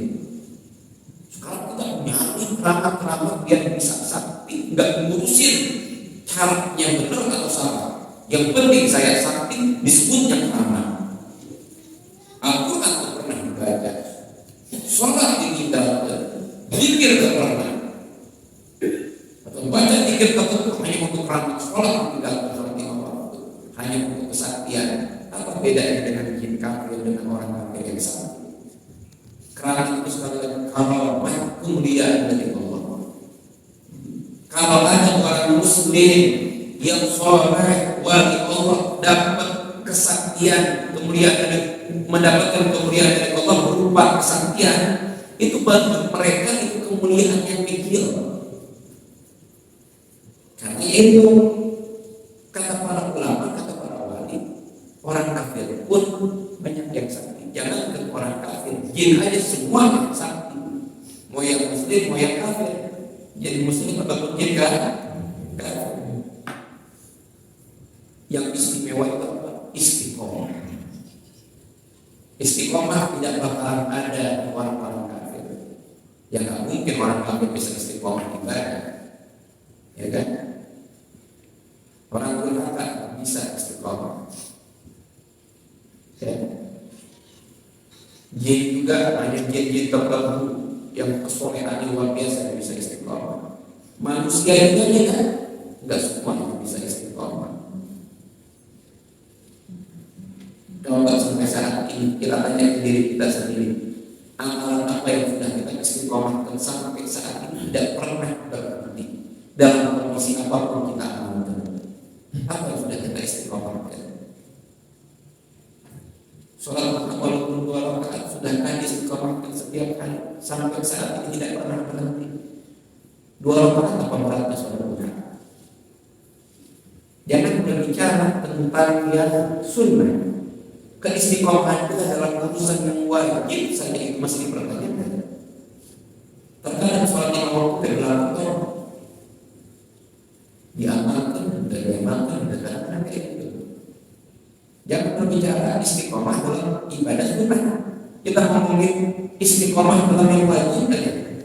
sekarang kita nyari keramat biar bisa sakti, nggak ngurusin caranya benar atau salah. Yang penting saya sakti, disebutnya keramat. Al-Quran pernah Karena itu sekali kalau kemuliaan dari Allah. Kalau ada orang muslim yang soleh wali Allah dapat kesaktian kemuliaan dari mendapatkan kemuliaan dari Allah berupa kesaktian, itu bagi mereka itu kemuliaan yang kecil. Karena itu kata para ulama, kata para wali, orang kafir pun banyak yang sakti. Jangan ke orang kafir, jin aja semua yang sakti. Mau yang muslim, mau yang kafir. Jadi muslim ataupun jin kafir. Yang istimewa itu apa? Istiqomah. Istiqomah tidak bakalan ada orang-orang kafir. Ya nggak mungkin orang kafir bisa istiqomah ibadah, ya kan? Orang durhaka bisa istiqomah. Ya. Jin juga hanya jin-jin tertentu yang kesolehannya luar biasa yang bisa istiqomah. Manusia juga ya kan? Nggak semua yang bisa istiqomah. Kalau nggak sampai saat ini kita tanya ke diri kita sendiri, amalan apa yang sudah kita istiqomahkan sampai saat ini tidak pernah berhenti dalam kondisi apapun kita amalkan. Apa yang sudah kita istiqomahkan? Sholat walaupun 2 rakaat sudah kita istiqomahkan setiap hari sampai saat ini tidak pernah berhenti. 2 rakaat apa beratnya saudara? Jangan berbicara tentang yang sunnah. Keistiqomahan kita dalam urusan yang wajib saja itu masih dipertanyakan. Terkadang sholat 5 waktu dilakukan, diamalkan, diamalkan, dan kayak gitu. Jangan berbicara istiqomah dalam ibadah sunnah. Kita ngomongin istiqomah dalam yang wajib aja.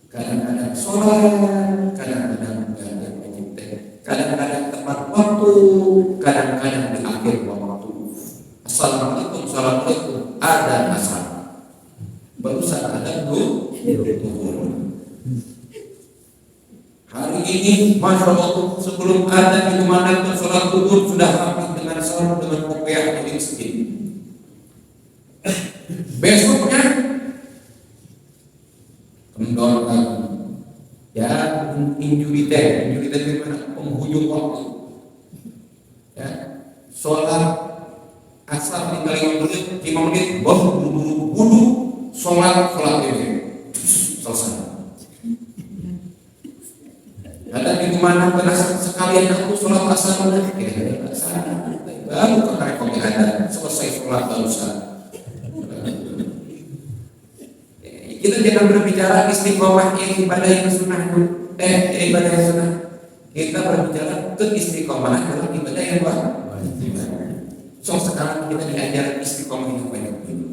Kadang-kadang sholat, kadang-kadang enggak wajib, kadang-kadang tepat waktu, kadang-kadang di akhir waktu. Assalamualaikum, assalamualaikum, ada asar. Barusan ada duhur. Hari ini, masya Allah, sebelum ada dikumandangkan sholat duhur sudah habis dengan salam dengan kopiah di masjid. Besoknya kendor lagi. Ya, injury time di mana? Penghujung waktu. Ya, sholat asar tinggal 5 menit, buru-buru sholat ini selesai. Ada di mana penasar sekalian aku sholat asar baru ke rekom ada selesai sholat barusan. Kita jangan berbicara istiqomah yang ibadah yang sunnah ibadah yang sunnah. Kita berbicara keistiqomahan dalam ibadah yang wajib. So sekarang kita diajar istiqomah yang banyak dulu.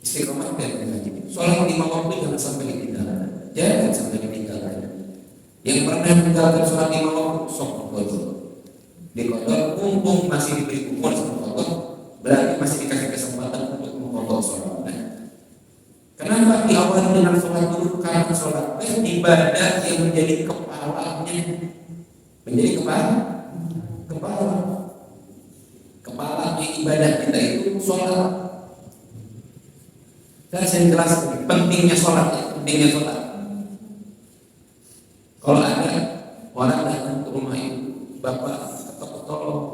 Istiqomah yang wajib. Sholat 5 waktu jangan sampai ditinggalkan. Jangan sampai ditinggalkan. Yang pernah meninggalkan sholat 5 waktu sok dikodok. Dikodok mumpung masih diberi umur sama Allah, berarti masih dikasih kesempatan untuk mengkodok sholat. Kenapa diawali dengan sholat dulu? Karena sholat ibadah yang menjadi kepalanya, menjadi kepalanya ibadah kita itu sholat. Saya jelaskan pentingnya sholat. Kalau ada orang datang ke rumah ibu, bapak atau tolong,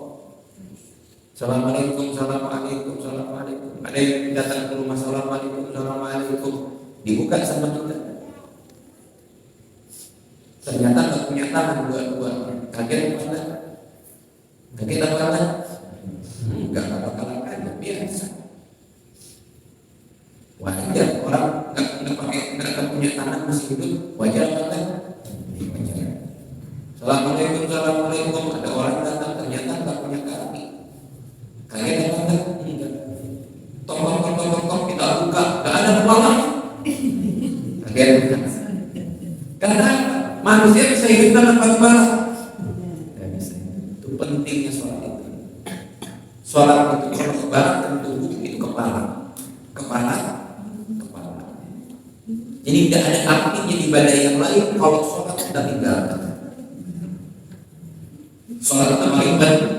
assalamualaikum. Ada yang datang ke rumah, assalamualaikum. Dibuka sama kita. Ternyata nggak punya tangan dua-dua. Kaget apa? Enggak bakalan aja biasa. Wajar orang nggak punya tangan masih hidup, wajar kan? Assalamualaikum. Ada orang datang ternyata nggak punya kaki. Kaget apa enggak? Tolong kita buka, nggak ada kepala. Kaget. Karena manusia bisa hidup tanpa kepala. Nggak bisa. Itu pentingnya sholat itu. Sholat itu kalau ibaratkan tubuh itu kepala. Jadi tidak ada artinya ibadah yang lain kalau sholat sudah tinggalkan. Sholat itu paling penting.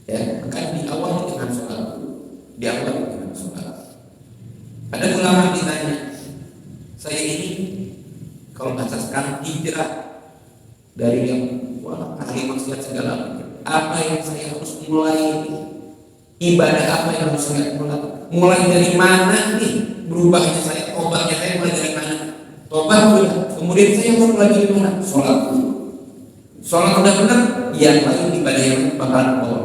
Ya, kan diawali dengan sholat dulu. diawali dengan sholat. Ada ulama ditanya, saya ini kalau bahasa sekarang hijrah dari yang ahli maksiat segala macam, apa yang saya harus mulai, ibadah apa yang harus saya mulai dari mana nih berubahnya saya, tobatnya saya mulai dari mana? Tobat sudah, kemudian saya mau mulai dari mana? Sholat dulu. Sholat udah benar, yang lain ibadah yang bakalan bawa.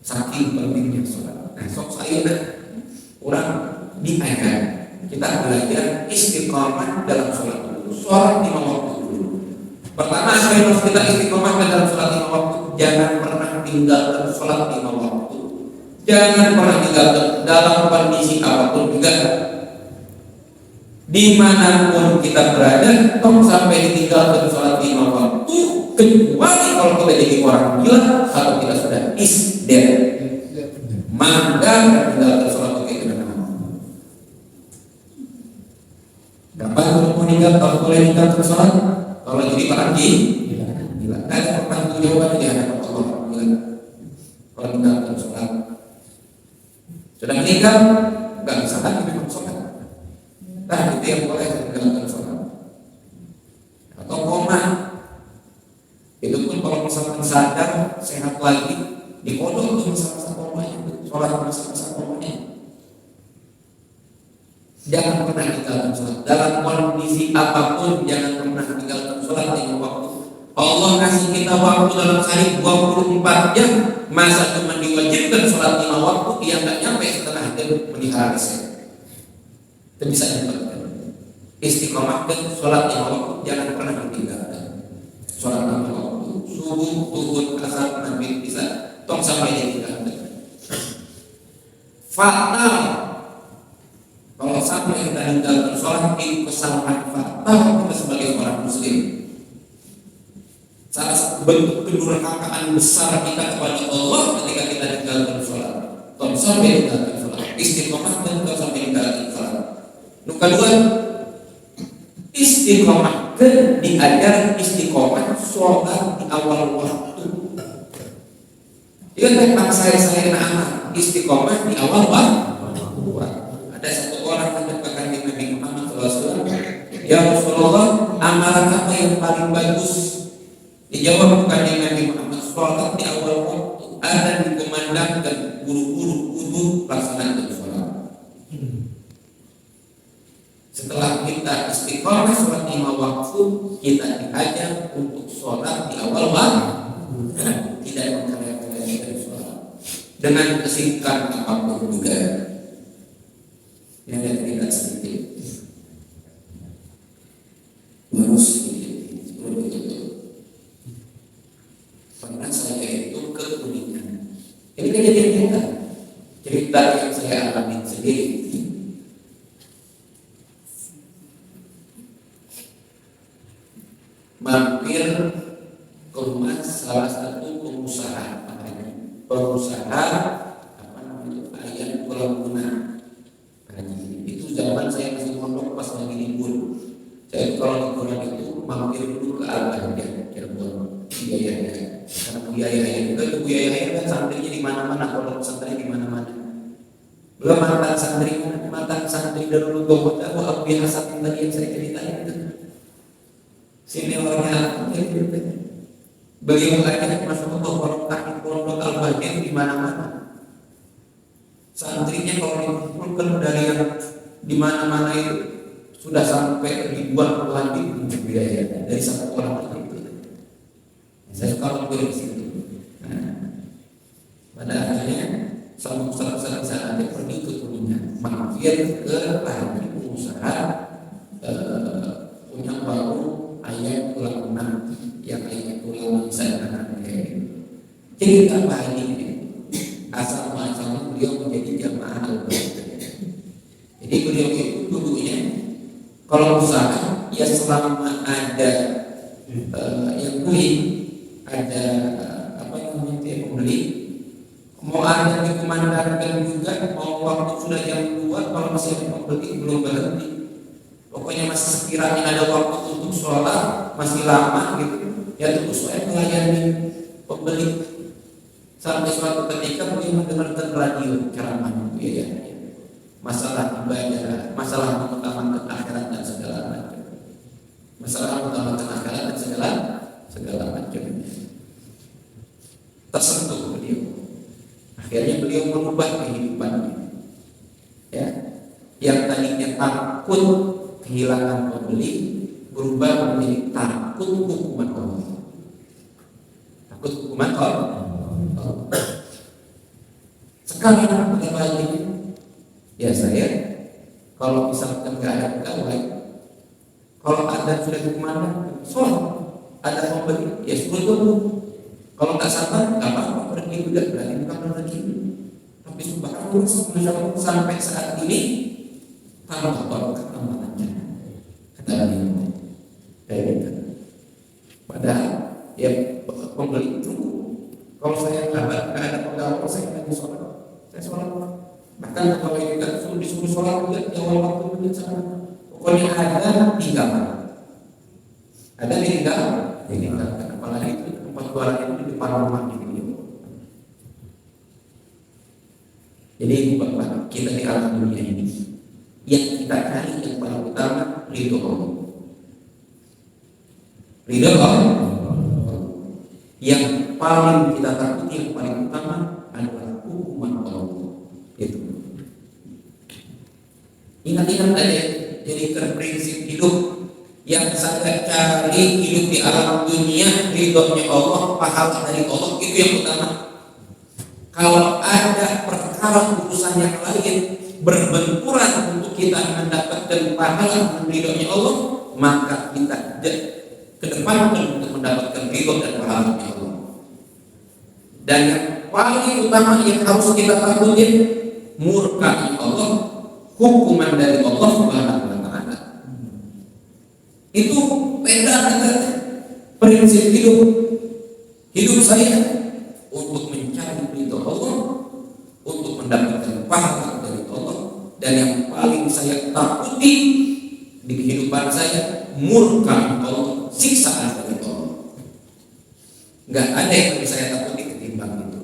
Saking pentingnya sholat. Nah, sok saya orang diajar kita belajar istiqomah dalam sholat dulu. Sholat 5 waktu dulu. Pertama sekali harus kita istiqomah dalam sholat 5 waktu. Jangan pernah tinggalkan sholat 5 waktu. Jangan pernah tinggalkan dalam kondisi apapun juga. Dimanapun kita berada, tong sampai ditinggalkan sholat 5 waktu, kecuali kalau kita jadi orang gila atau kita sudah isder, maka tinggalkan sholat itu dengan kapan kalau mau meninggal, kalau boleh meninggalkan sholat, kalau jadi orang gila, ada pertanggung jawaban di hadapan Allah. Kalau meninggalkan sholat, sudah meninggal, nggak bisa lagi memang sholat. Nah, itu yang boleh meninggalkan sholat. Atau koma, itu pun kalau misalkan sadar, sehat lagi, dikodok tuh masa-masa komanya, sholat masa-masa komanya. Jangan pernah tinggalkan sholat. Dalam kondisi apapun, jangan pernah tinggalkan sholat di waktu. Allah kasih kita waktu dalam sehari 24 jam, masa cuma diwajibkan sholat 5 waktu, yang nggak nyampe setengah jam meninggal saya. Itu bisa dapatkan. Istiqomahkan sholat 5 waktu, jangan pernah ditinggalkan. Sholat 5 waktu, subuh, zuhur, asar, maghrib, bisa tong sampai ditinggalkan. Fatal kalau sampai kita tinggalkan sholat, itu kesalahan fatal kita sebagai orang muslim. Salah satu bentuk kedurhakaan besar kita kepada Allah ketika kita tinggalkan sholat. Tong sampai tinggalkan sholat, istiqomah dan tong sampai tinggalkan sholat. Yang kedua, istiqomah diajar istiqomah sholat di awal waktu. Dia tentang saya anak istiqomah di awal waktu. Ada satu orang yang berkata di Nabi Muhammad SAW, ya Rasulullah, amalan apa yang paling bagus? Dijawab bukan Nabi Muhammad, sholat di awal waktu. Ada dikumandangkan buru-buru wudu pelaksanaan sholat. Setelah kita istiqomah sholat 5 waktu, kita diajar untuk sholat di awal waktu, tidak mengkhawatirkan dari sholat dengan kesibukan apapun juga. Yang tidak sedikit, harus seperti itu. Pernah saya itu ke Kuningan. Ini kejadian cerita yang saya alami sendiri. Mampir ke rumah salah satu pengusaha ayam tulang lunak. Itu zaman saya masih mondok pas lagi libur. Saya kalau liburan itu mampir dulu ke Al-Bahjah, Cirebon, biayanya. Karena biayanya juga itu biayanya kan santrinya di mana-mana, kalau pesantren di mana-mana. Belum mantan santri Darul Gobot Abu Hasan yang tadi yang saya ceritain itu. Seniornya beliau aja masuk ke pondok Al-Bahjah di mana-mana. Santrinya kalau dikumpulkan dari yang di mana-mana itu sudah sampai ribuan lebih biaya dari satu orang itu. Saya suka mampir di situ. Pada akhirnya sama usaha-usaha saya pergi ke Kuningan, mampir ke ahli pengusaha punya baru ayam tulang lunak, yang ayam tulang bisa cerita pagi ini asal muasalnya beliau menjadi jamaah Al-Bahjah. Jadi beliau itu dulunya kalau usaha ya selama ada yang beli, ada apa yang namanya pembeli, mau ada yang dikumandangkan juga, mau waktu sudah jam 2 kalau masih ada pembeli belum berhenti. Pokoknya masih sekiranya ada waktu untuk sholat masih lama gitu, ya terus saya melayani pembeli. Sampai suatu ketika beliau mendengarkan radio ceramah ya, masalah ibadah, masalah mengutamakan akhirat dan segala macam. Masalah mengutamakan akhirat dan segala macam. Tersentuh beliau. Akhirnya beliau mengubah kehidupannya. Ya, yang tadinya takut kehilangan pembeli berubah menjadi takut hukuman Allah. Takut hukuman Allah. Sekarang pada baliknya, ya saya kalau misalkan nggak ada pegawai, kalau ada sudah kemana, sholat, ada pembeli, ya suruh tunggu. Kalau nggak sabar, nggak apa-apa, pergi juga berarti bukan rezeki. Tapi subhanallah sampai saat ini tambah barokah tambah lancar. Kata beliau, kayak gitu. Padahal ya pembeli itu, kalau saya nggak ada pegawai, saya lagi sholat, saya sholat. Bahkan kalau kita disuruh sholat juga di awal waktu juga sama. Pokoknya ada tinggalkan. Ada tinggalkan. Apalagi itu tempat jualan itu di depan rumah gitu. Jadi Bapak, kita di alam dunia ini yang kita cari yang paling utama ridho Allah. Ridho Allah. Yang paling kita takuti yang paling utama adalah hukuman Allah. Itu. Ingat-ingat aja, jadi prinsip hidup yang saya cari hidup di alam dunia, ridhonya Allah, pahala dari Allah, itu yang utama. Kalau ada perkara urusan yang lain berbenturan untuk kita mendapatkan pahala dan ridhonya Allah, maka kita ke depan untuk mendapatkan ridho dan pahala Allah. Dan yang paling utama yang harus kita takutin murka Allah, hukuman dari Allah Subhanahu wa taala. Itu beda dengan prinsip hidup saya untuk mencari ridho Allah, untuk mendapatkan pahala dari Allah, dan yang paling saya takuti di kehidupan saya murka Allah, siksaan dari Allah. Nggak ada yang lebih saya takuti ketimbang itu.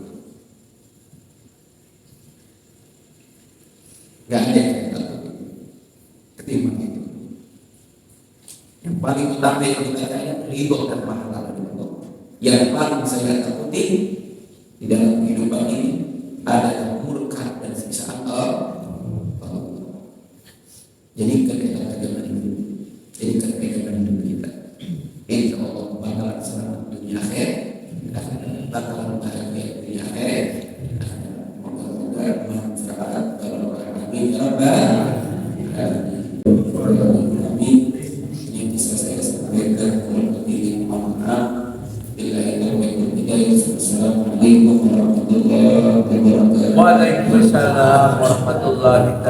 Nggak ada yang saya takuti ketimbang itu. Yang paling utama yang kita cari ridho dan pahala dari Allah. Yang paling saya takuti di dalam kehidupan ini ada murka dan siksaan Allah. Jadi kegiatan ini, jadi kegiatan hidup kita, insya Allah bakalan selamat dunia akhir, bakalan bahagia dunia akhir. Moga-moga bermanfaat. Kalau kami kami yang bisa saya sampaikan kurang lebih mohon maaf. Bila itu Assalamualaikum warahmatullahi wabarakatuh. Waalaikumsalam warahmatullahi wabarakatuh.